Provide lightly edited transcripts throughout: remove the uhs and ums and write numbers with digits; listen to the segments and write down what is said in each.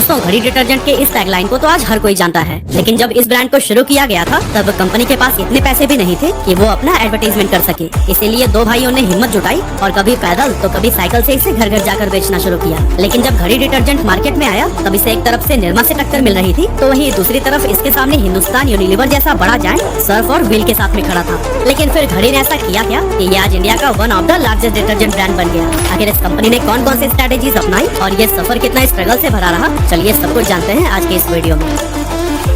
दोस्तों घड़ी डिटर्जेंट के इस टैगलाइन को तो आज हर कोई जानता है, लेकिन जब इस ब्रांड को शुरू किया गया था तब कंपनी के पास इतने पैसे भी नहीं थे कि वो अपना एडवर्टाइजमेंट कर सके। इसीलिए दो भाइयों ने हिम्मत जुटाई और कभी पैदल तो कभी साइकिल से इसे घर घर जाकर बेचना शुरू किया। लेकिन जब घड़ी डिटर्जेंट मार्केट में आया तब इसे एक तरफ से निरमा से टक्कर मिल रही थी, तो वहीं दूसरी तरफ इसके सामने हिंदुस्तान यूनिलीवर जैसा बड़ा जायंट सर्फ और व्हील के साथ में खड़ा था। लेकिन फिर घड़ी ने ऐसा किया क्या कि ये आज इंडिया का one of the largest detergent brand बन गया। आखिर इस कंपनी ने कौन कौन सी स्ट्रेटेजीज अपनाई और ये सफर कितना स्ट्रगल से भरा रहा, चलिए सब कुछ जानते हैं आज के इस वीडियो में।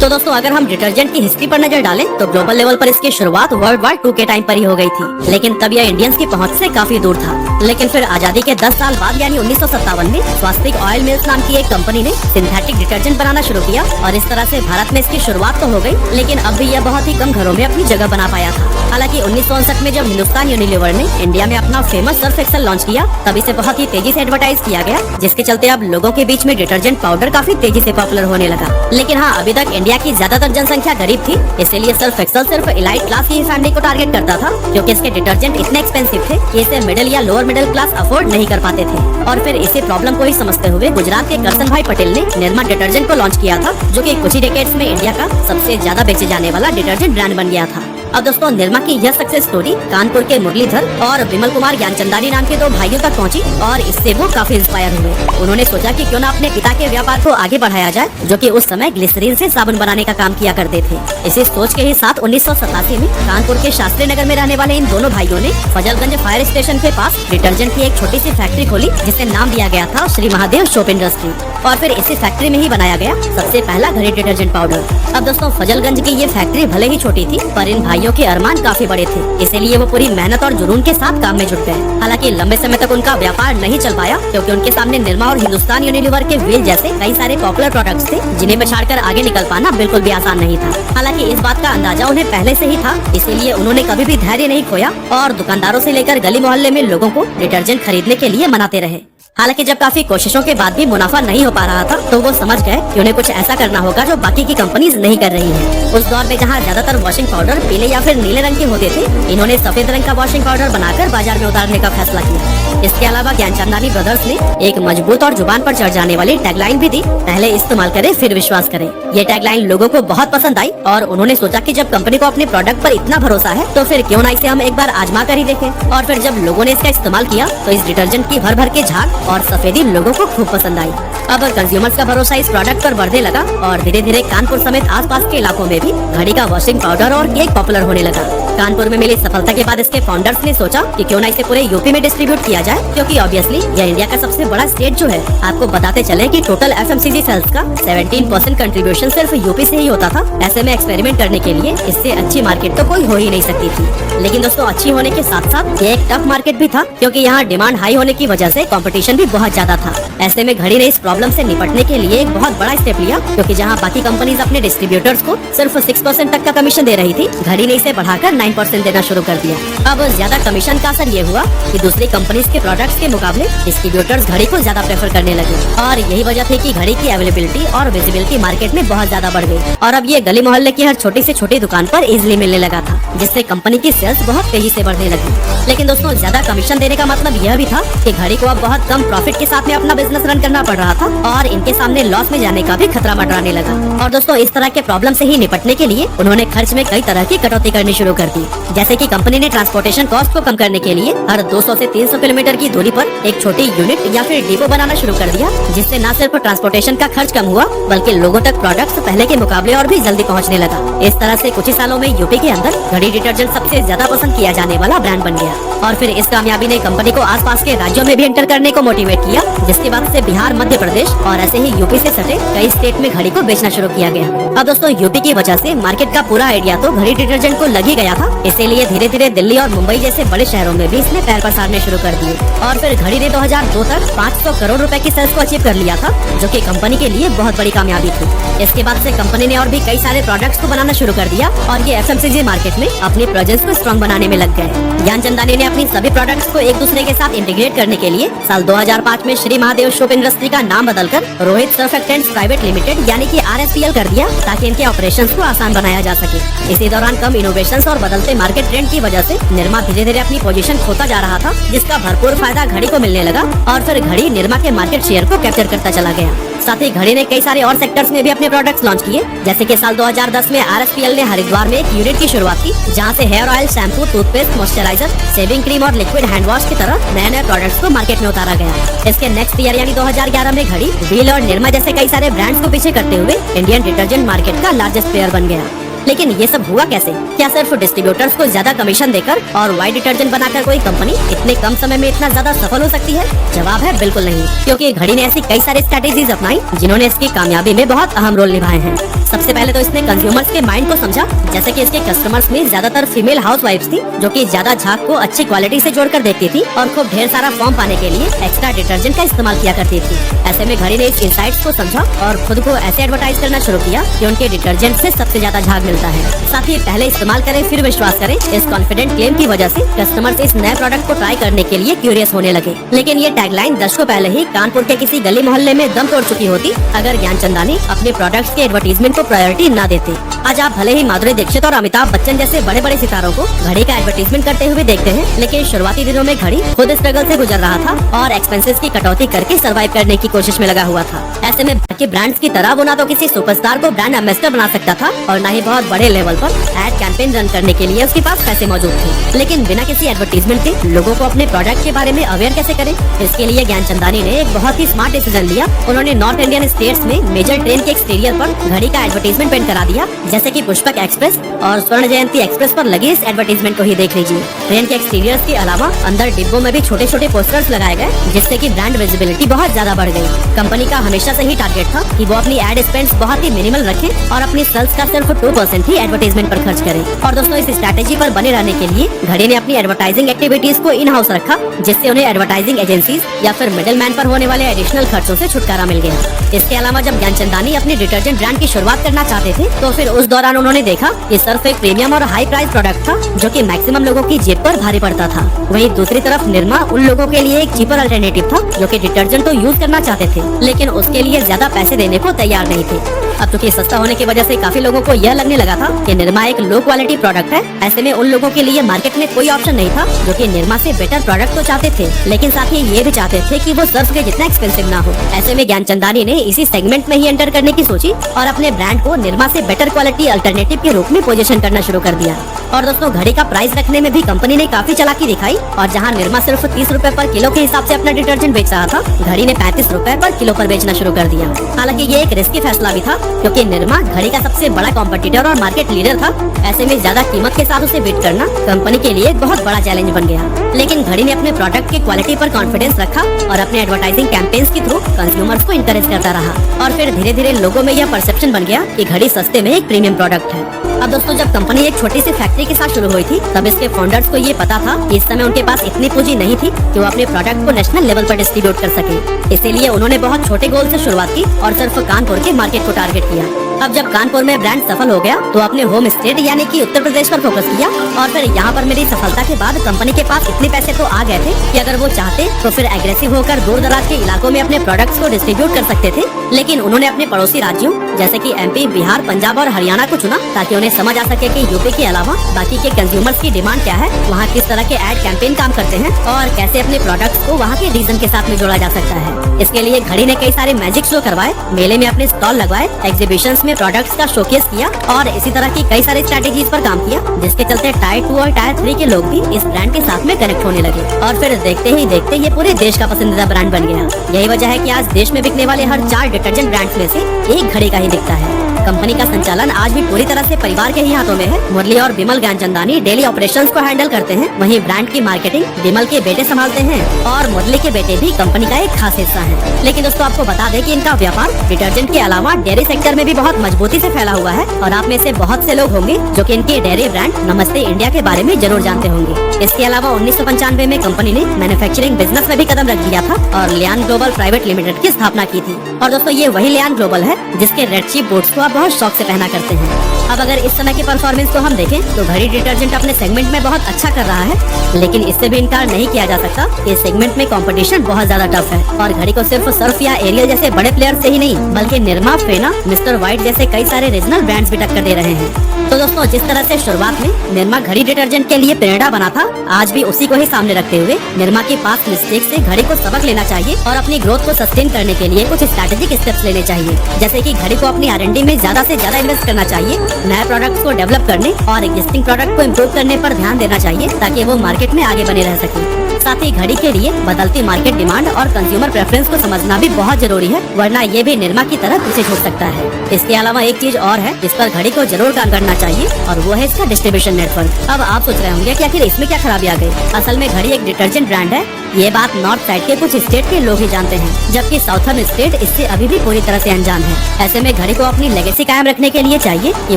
तो दोस्तों अगर हम डिटर्जेंट की हिस्ट्री पर नजर डालें तो ग्लोबल लेवल पर इसकी शुरुआत वर्ल्ड वार 2 के टाइम पर ही हो गई थी, लेकिन तब यह इंडियंस की पहुंच से काफी दूर था। लेकिन फिर आजादी के 10 साल बाद यानी 1957 में स्वास्तिक ऑयल मिल्स नाम की एक कंपनी ने सिंथेटिक डिटर्जेंट बनाना शुरू किया और इस तरह से भारत में इसकी शुरुआत तो हो गई, लेकिन अब भी यह बहुत ही कम घरों में अपनी जगह बना पाया था। हालांकि 1959 में जब हिंदुस्तान यूनिलीवर ने इंडिया में अपना फेमस सर्फ एक्सेल लॉन्च किया तब इसे बहुत ही तेजी से एडवर्टाइज किया गया, जिसके चलते अब लोगों के बीच में डिटर्जेंट पाउडर काफी तेजी से पॉपुलर होने लगा। लेकिन हाँ, अभी तक इंडिया की ज्यादातर जनसंख्या गरीब थी, इसीलिए सर्फ एक्सेल सिर्फ इलाइट क्लास की फैमिली को टारगेट करता था, क्योंकि इसके डिटर्जेंट इतने एक्सपेंसिव थे कि इसे मिडिल या लोअर मिडिल क्लास अफोर्ड नहीं कर पाते थे। और फिर इसी प्रॉब्लम को ही समझते हुए गुजरात के करसन भाई पटेल ने निर्मा डिटर्जेंट को लॉन्च किया था, जो कि कुछ ही डेकेड्स में इंडिया का सबसे ज्यादा बेचे जाने वाला डिटर्जेंट ब्रांड बन गया था। अब दोस्तों निर्मा की यह सक्सेस स्टोरी कानपुर के मुरलीधर और विमल कुमार ज्ञानचंदानी नाम के दो भाइयों तक पहुंची और इससे वो काफी इंस्पायर हुए। उन्होंने सोचा कि क्यों ना अपने पिता के व्यापार को आगे बढ़ाया जाए, जो कि उस समय ग्लिसरीन से साबुन बनाने का काम किया करते थे। इसी सोच के ही साथ 1987 में कानपुर के शास्त्री नगर में रहने वाले इन दोनों भाइयों ने फजलगंज फायर स्टेशन के पास डिटर्जेंट की एक छोटी सी फैक्ट्री खोली, जिसे नाम दिया गया था श्री महादेव सोप इंडस्ट्री। और फिर इसी फैक्ट्री में ही बनाया गया सबसे पहला घड़ी डिटर्जेंट पाउडर। अब दोस्तों फजलगंज की ये फैक्ट्री भले ही छोटी थी, पर इन भाइयों के अरमान काफी बड़े थे, इसीलिए वो पूरी मेहनत और जुनून के साथ काम में जुट गए। हालांकि लंबे समय तक उनका व्यापार नहीं चल पाया, क्योंकि उनके सामने निर्मा और हिंदुस्तान यूनिलीवर के व्हील जैसे कई सारे पॉपुलर प्रोडक्ट्स थे, जिन्हें पछाड़कर आगे निकल पाना बिल्कुल भी आसान नहीं था। हालांकि इस बात का अंदाजा उन्हें पहले से ही था, इसीलिए उन्होंने कभी भी धैर्य नहीं खोया और दुकानदारों से लेकर गली मोहल्ले में लोगों को डिटर्जेंट खरीदने के लिए मनाते रहे। हालांकि जब काफी कोशिशों के बाद भी मुनाफा नहीं हो पा रहा था, तो वो समझ गए कि उन्हें कुछ ऐसा करना होगा जो बाकी की कंपनीज नहीं कर रही हैं। उस दौर में जहां ज्यादातर वॉशिंग पाउडर पीले या फिर नीले रंग के होते थे, इन्होंने सफेद रंग का वॉशिंग पाउडर बनाकर बाजार में उतारने का फैसला किया। इसके अलावा ज्ञानचंदानी ब्रदर्स ने एक मजबूत और जुबान पर चढ़ जाने वाली टैगलाइन भी दी, पहले इस्तेमाल करें फिर विश्वास करें। ये टैगलाइन लोगों को बहुत पसंद आई और उन्होंने सोचा कि जब कंपनी को अपने प्रोडक्ट पर इतना भरोसा है तो फिर क्यों ना इसे हम एक बार आजमा कर ही देखें। और फिर जब लोगों ने इसका इस्तेमाल किया तो इस डिटर्जेंट की भर भर के झाग और सफेदी लोगों को खूब पसंद आई। अब कंज्यूमर्स का भरोसा इस प्रोडक्ट पर बढ़ने लगा और धीरे धीरे कानपुर समेत आसपास के इलाकों में भी घड़ी का वॉशिंग पाउडर और केक पॉपुलर होने लगा। कानपुर में मिली सफलता के बाद इसके फाउंडर्स ने सोचा कि क्यों ना इसे पूरे यूपी में डिस्ट्रीब्यूट किया जाए, क्योंकि ऑब्वियसली यह इंडिया का सबसे बड़ा स्टेट जो है। आपको बताते चले कि टोटल एफएमसीजी सेल्स का 17% कंट्रीब्यूशन सिर्फ यूपी से ही होता था। ऐसे में एक्सपेरिमेंट करने के लिए इससे अच्छी मार्केट तो कोई हो ही नहीं सकती थी। लेकिन दोस्तों अच्छी होने के साथ साथ ये एक टफ मार्केट भी था, क्योंकि यहाँ डिमांड हाई होने की वजह से कंपटीशन भी बहुत ज्यादा था। ऐसे में घड़ी ने इस प्रॉब्लम से निपटने के लिए एक बहुत बड़ा स्टेप लिया, क्योंकि जहां बाकी कंपनीज अपने डिस्ट्रीब्यूटर्स को सिर्फ 6% तक का कमीशन दे रही थी, घड़ी ने इसे बढ़ाकर 9% देना शुरू कर दिया। अब ज्यादा कमीशन का असर ये हुआ कि दूसरी कंपनीज के प्रोडक्ट्स के मुकाबले डिस्ट्रीब्यूटर्स घड़ी को ज्यादा प्रेफर करने लगे और यही वजह थी कि घड़ी की अवेलेबिलिटी और विजिबिलिटी मार्केट में बहुत ज्यादा बढ़ गई और अब ये गली मोहल्ले की हर छोटी से छोटी दुकान पर इजिली मिलने लगा था, जिससे कंपनी की सेल्स बहुत तेजी से बढ़ने लगी। लेकिन दोस्तों ज्यादा कमीशन देने का मतलब यह भी था कि घड़ी को अब बहुत कम प्रॉफिट के साथ में अपना बिजनेस रन करना पड़ रहा था और इनके सामने लॉस में जाने का भी खतरा मंडराने लगा। और दोस्तों इस तरह के प्रॉब्लम से ही निपटने के लिए उन्होंने खर्च में कई तरह की कटौती करनी शुरू कर दी। जैसे कि कंपनी ने ट्रांसपोर्टेशन कॉस्ट को कम करने के लिए हर 200 से 300 किलोमीटर की दूरी पर एक छोटी यूनिट या फिर डिपो बनाना शुरू कर दिया, जिससे न सिर्फ ट्रांसपोर्टेशन का खर्च कम हुआ बल्कि लोगों तक प्रोडक्ट्स पहले के मुकाबले और भी जल्दी पहुंचने लगा। इस तरह से कुछ ही सालों में यूपी के अंदर घड़ी डिटर्जेंट सबसे ज्यादा पसंद किया जाने वाला ब्रांड बन गया और फिर इस कामयाबी ने कंपनी को आसपास के राज्यों में भी एंटर करने को मोटिवेट किया, जिसके बाद से बिहार, मध्य प्रदेश और ऐसे ही यूपी से सटे कई स्टेट में घड़ी को बेचना शुरू किया गया। अब दोस्तों यूपी की वजह से मार्केट का पूरा आइडिया तो घड़ी डिटर्जेंट को लग ही गया था, इसीलिए धीरे धीरे दिल्ली और मुंबई जैसे बड़े शहरों में भी इसने पैर पसारने शुरू कर दिए और फिर घड़ी ने 2002 तक 500 करोड़ रुपए की सेल्स को अचीव कर लिया था, जो कि कंपनी के लिए बहुत बड़ी कामयाबी थी। इसके बाद से कंपनी ने और भी कई सारे प्रोडक्ट्स को बनाना शुरू कर दिया और ये एफएमसीजी मार्केट में अपनी प्रेजेंस को स्ट्रॉन्ग बनाने में लग गए। ज्ञानचंदानी ने अपनी सभी प्रोडक्ट्स को एक दूसरे के साथ इंटीग्रेट करने के लिए साल 2005 में श्री महादेव सोप इंडस्ट्री का नाम बदलकर रोहित सर्फेक्टेंट्स प्राइवेट लिमिटेड यानी कि RSPL कर दिया, ताकि इनके ऑपरेशंस को आसान बनाया जा सके। इसी दौरान कम इनोवेशंस और बदलते मार्केट ट्रेंड की वजह से निर्मा धीरे धीरे अपनी पोजीशन खोता जा रहा था, जिसका भरपूर फायदा घड़ी को मिलने लगा और फिर घड़ी निर्मा के मार्केट शेयर को कैप्चर करता चला गया। साथ ही घड़ी ने कई सारे और सेक्टर्स में भी अपने प्रोडक्ट्स लॉन्च किए, जैसे कि साल 2010 में RSPL ने हरिद्वार में एक यूनिट की शुरुआत की, जहां से hair oil, shampoo, toothpaste, moisturiser, shaving cream और लिक्विड हैंड वॉश की तरह नए नए प्रोडक्ट्स को मार्केट में उतारा गया। इसके नेक्स्ट ईयर यानी 2011 में घड़ी व्हील और निरमा जैसे कई सारे ब्रांड्स को पीछे करते हुए इंडियन डिटर्जेंट मार्केट का लार्जेस्ट प्लेयर बन गया। लेकिन ये सब हुआ कैसे? क्या सिर्फ डिस्ट्रीब्यूटर्स को ज्यादा कमीशन देकर और वाइट डिटर्जेंट बनाकर कोई कंपनी इतने कम समय में इतना ज्यादा सफल हो सकती है? जवाब है बिल्कुल नहीं, क्योंकि घड़ी ने ऐसी कई सारी स्ट्रेटेजीज अपनाई जिन्होंने इसकी कामयाबी में बहुत अहम रोल निभाए हैं। सबसे पहले तो इसने कंज्यूमर्स के माइंड को समझा, जैसे कि इसके कस्टमर्स में ज्यादातर फीमेल हाउसवाइफ्स थी, जो कि ज्यादा झाग को अच्छी क्वालिटी से जोड़कर देखती थी और खूब ढेर सारा फॉर्म पाने के लिए एक्स्ट्रा डिटर्जेंट का इस्तेमाल किया करती थी। ऐसे में घड़ी ने इस इनसाइट्स को समझा और खुद को ऐसे एडवर्टाइज करना शुरू किया कि उनके डिटर्जेंट से सबसे ज्यादा झाग मिलता है। साथ ही पहले इस्तेमाल करें फिर विश्वास करें, इस कॉन्फिडेंट क्लेम की वजह से कस्टमर्स इस नए प्रोडक्ट को ट्राई करने के लिए क्यूरियस होने लगे। लेकिन ये टैगलाइन दशकों पहले ही कानपुर के किसी गली मोहल्ले में दम तोड़ चुकी होती अगर ज्ञानचंदानी अपने प्रोडक्ट्स के एडवर्टीजमेंट को प्रायोरिटी न देते। आज आप भले ही माधुरी दीक्षित और अमिताभ बच्चन जैसे बड़े बड़े सितारों को घड़ी का एडवर्टीजमेंट करते हुए देखते हैं, लेकिन शुरुआती दिनों में घड़ी खुद स्ट्रगल से गुजर रहा था और एक्सपेंसेस की कटौती करके सर्वाइव करने की कोशिश में लगा हुआ था। ऐसे में बाकी ब्रांड्स की तरह वो ना तो किसी सुपरस्टार को ब्रांड एम्बेसडर बना सकता था और न ही बहुत बड़े लेवल पर एड कैंपेन रन करने के लिए उसके पास पैसे मौजूद थे। लेकिन बिना किसी एडवर्टीजमेंट के लोगों को अपने प्रोडक्ट के बारे में अवेयर कैसे करें? इसके लिए ज्ञानचंदानी ने एक बहुत ही स्मार्ट डिसीजन लिया। उन्होंने नॉर्थ इंडियन स्टेट्स में मेजर ट्रेन के एक्सटीरियर पर घड़ी का एडवर्टीजमेंट पेंट करा दिया, जैसे कि पुष्पक एक्सप्रेस और स्वर्ण जयंती एक्सप्रेस पर लगे इस एडवर्टीजमेंट को ही देख लीजिए। ट्रेन के एक्सटीरियर के अलावा अंदर डिब्बों में भी छोटे छोटे पोस्टर्स लगाए गए, जिससे कि ब्रांड विजिबिलिटी बहुत ज्यादा बढ़ गई। कंपनी का हमेशा से ही टारगेट था कि वो अपनी एड स्पेंड्स बहुत ही मिनिमल रखें और अपनी सेल्स का सिर्फ 2% ही एडवर्टीजमेंट पर खर्च करें। और दोस्तों, इस स्ट्रैटेजी पर बने रहने के लिए घड़ी ने अपनी एडवर्टाइजिंग एक्टिविटीज को इन हाउस रखा, जिससे उन्हें एडवर्टाइजिंग एजेंसीज या फिर मिडिल मैन पर होने वाले एडिशनल खर्चों से छुटकारा मिल गया। इसके अलावा जब ज्ञानचंदानी अपने डिटर्जेंट ब्रांड की शुरुआत करना चाहते थे, तो फिर उस दौरान उन्होंने देखा कि सर्फ एक प्रीमियम और हाई प्राइस प्रोडक्ट था, जो कि मैक्सिमम लोगों की जेब पर भारी पड़ता था। वहीं दूसरी तरफ निरमा उन लोगों के लिए एक चीपर अल्टरनेटिव था, जो कि डिटर्जेंट तो यूज करना चाहते थे, लेकिन उसके लिए ज्यादा पैसे देने को तैयार नहीं थे। अब चूंकि सस्ता होने की वजह से काफी लोगों को यह लगने लगा था कि निरमा एक लो क्वालिटी प्रोडक्ट है। ऐसे में उन लोगों के लिए मार्केट में कोई ऑप्शन नहीं था जो कि निरमा से बेटर प्रोडक्ट तो चाहते थे, लेकिन साथ ही ये भी चाहते थे कि वो सर्फ के जितना एक्सपेंसिव ना हो। ऐसे में ज्ञानचंदानी ने इसी सेगमेंट में ही एंटर करने की सोची और अपने ब्रांड को निरमा से बेटर क्वालिटी अल्टरनेटिव के रूप में पोजीशन करना शुरू कर दिया। और दोस्तों, घड़ी का प्राइस रखने में भी कंपनी ने काफी चालाकी दिखाई और जहां निरमा सिर्फ 30 रुपए पर किलो के हिसाब से अपना डिटर्जेंट बेच रहा था, घड़ी ने 35 रुपए पर किलो पर बेचना शुरू कर दिया। हालांकि ये एक रिस्की फैसला भी था, क्योंकि निरमा घड़ी का सबसे बड़ा कॉम्पिटिटर और मार्केट लीडर था। ऐसे में ज्यादा कीमत के साथ उसे बीट करना कंपनी के लिए एक बहुत बड़ा चैलेंज बन गया। लेकिन घड़ी ने अपने प्रोडक्ट की क्वालिटी पर कॉन्फिडेंस रखा और अपने एडवर्टाइजिंग कैंपेन्स के थ्रू कंज्यूमर्स को इंकरेज करता रहा और फिर धीरे धीरे लोगों में यह परसेप्शन बन गया कि घड़ी सस्ते में एक प्रीमियम प्रोडक्ट है। अब दोस्तों, जब कंपनी एक छोटी सी फैक्ट्री के साथ शुरू हुई थी, तब इसके फाउंडर्स को ये पता था कि इस समय उनके पास इतनी पूंजी नहीं थी कि वो अपने प्रोडक्ट को नेशनल लेवल पर डिस्ट्रीब्यूट कर सके। इसीलिए उन्होंने बहुत छोटे गोल से शुरुआत की और सिर्फ कानपुर के मार्केट को टारगेट किया। अब जब कानपुर में ब्रांड सफल हो गया, तो अपने होम स्टेट यानी कि उत्तर प्रदेश पर फोकस किया और फिर यहाँ पर मेरी सफलता के बाद कंपनी के पास इतने पैसे तो आ गए थे कि अगर वो चाहते तो फिर एग्रेसिव होकर दूर दराज के इलाकों में अपने प्रोडक्ट्स को डिस्ट्रीब्यूट कर सकते थे। लेकिन उन्होंने अपने पड़ोसी राज्यों जैसे कि MP, बिहार, पंजाब और हरियाणा को चुना, ताकि उन्हें समझ आ सके कि यूपी के अलावा बाकी के कंज्यूमर्स की डिमांड क्या है, वहाँ किस तरह के एड कैंपेन काम करते हैं और कैसे अपने प्रोडक्ट्स को वहाँ के रीजन के साथ में जोड़ा जा सकता है। इसके लिए घड़ी ने कई सारे मैजिक शो करवाए, मेले में अपने स्टॉल लगवाए, एग्जीबिशंस में प्रोडक्ट्स का शोकेस किया और इसी तरह की कई सारी स्ट्रैटेजीज पर काम किया, जिसके चलते टायर 2 और टायर 3 के लोग भी इस ब्रांड के साथ में कनेक्ट होने लगे और फिर देखते ही देखते ये पूरे देश का पसंदीदा ब्रांड बन गया। यही वजह है कि आज देश में बिकने वाले हर 4 डिटर्जेंट ब्रांड्स में से एक घड़ी का ही दिखता है। कंपनी का संचालन आज भी पूरी तरह से परिवार के ही हाथों में है। मुरली और बिमल ज्ञानचंदानी डेली ऑपरेशंस को हैंडल करते हैं, वहीं ब्रांड की मार्केटिंग बिमल के बेटे संभालते हैं और मुरली के बेटे भी कंपनी का एक खास हिस्सा है। लेकिन दोस्तों, आपको बता दें कि इनका व्यापार डिटर्जेंट के अलावा डेयरी सेक्टर में भी बहुत मजबूती से फैला हुआ है और आप में से बहुत से लोग होंगे जो कि इनके डेयरी ब्रांड नमस्ते इंडिया के बारे में जरूर जानते होंगे। इसके अलावा 1995 में कंपनी ने मैन्युफैक्चरिंग बिजनेस में भी कदम रख दिया था और लियान ग्लोबल प्राइवेट लिमिटेड की स्थापना की थी। और दोस्तों, ये वही लियान ग्लोबल है जिसके रेड चीफ बूट्स को आप बहुत शौक से पहना करते हैं। अब अगर इस समय के परफॉर्मेंस को हम देखें तो घड़ी डिटर्जेंट अपने सेगमेंट में बहुत अच्छा कर रहा है, लेकिन इससे भी इनकार नहीं किया जा सकता कि इस सेगमेंट में कंपटीशन बहुत ज्यादा टफ है और घड़ी को सिर्फ सर्फ या एरियल जैसे बड़े प्लेयर से ही नहीं, बल्कि निरमा, फेना, मिस्टर वाइट जैसे कई सारे रीजनल ब्रांड्स भी टक्कर दे रहे हैं। तो तो दोस्तों, जिस तरह से शुरुआत में निरमा घड़ी डिटर्जेंट के लिए प्रेरणा बना था, आज भी उसी को ही सामने रखते हुए निरमा की पास्ट मिस्टेक से घड़ी को सबक लेना चाहिए और अपनी ग्रोथ को सस्टेन करने के लिए कुछ स्ट्रैटेजिक स्टेप्स लेने चाहिए। जैसे कि घड़ी को अपनी R&D में ज्यादा से ज्यादा इन्वेस्ट करना चाहिए, नए प्रोडक्ट्स को डेवलप करने और एग्जिस्टिंग प्रोडक्ट को इम्प्रूव करने पर ध्यान देना चाहिए ताकि वो मार्केट में आगे बने रह सके। साथ ही घड़ी के लिए बदलती मार्केट डिमांड और कंज्यूमर प्रेफरेंस को समझना भी बहुत जरूरी है, वरना ये भी निरमा की तरह पीछे छूट सकता है। इसके अलावा एक चीज और है जिस पर घड़ी को जरूर काम करना चाहिए और वो है इसका डिस्ट्रीब्यूशन नेटवर्क। अब आप सोच रहे होंगे कि आखिर इसमें क्या खराबी आ गई। असल में घड़ी एक डिटर्जेंट ब्रांड है, ये बात नॉर्थ साइड के कुछ स्टेट के लोग ही जानते हैं, जबकि साउथर्न स्टेट इससे अभी भी पूरी तरह से अनजान है। ऐसे में घड़ी को अपनी लेगेसी कायम रखने के लिए चाहिए कि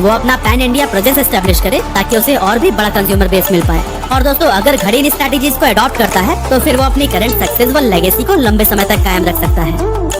वो अपना पैन इंडिया प्रेजेंस एस्टेब्लिश करे ताकि उसे और भी बड़ा कंज्यूमर बेस मिल पाए। और दोस्तों, अगर घड़ी इन स्ट्रैटेजीज को अडॉप्ट करता है तो फिर वो अपनी करंट सक्सेस व लेगेसी को लंबे समय तक कायम रख सकता है।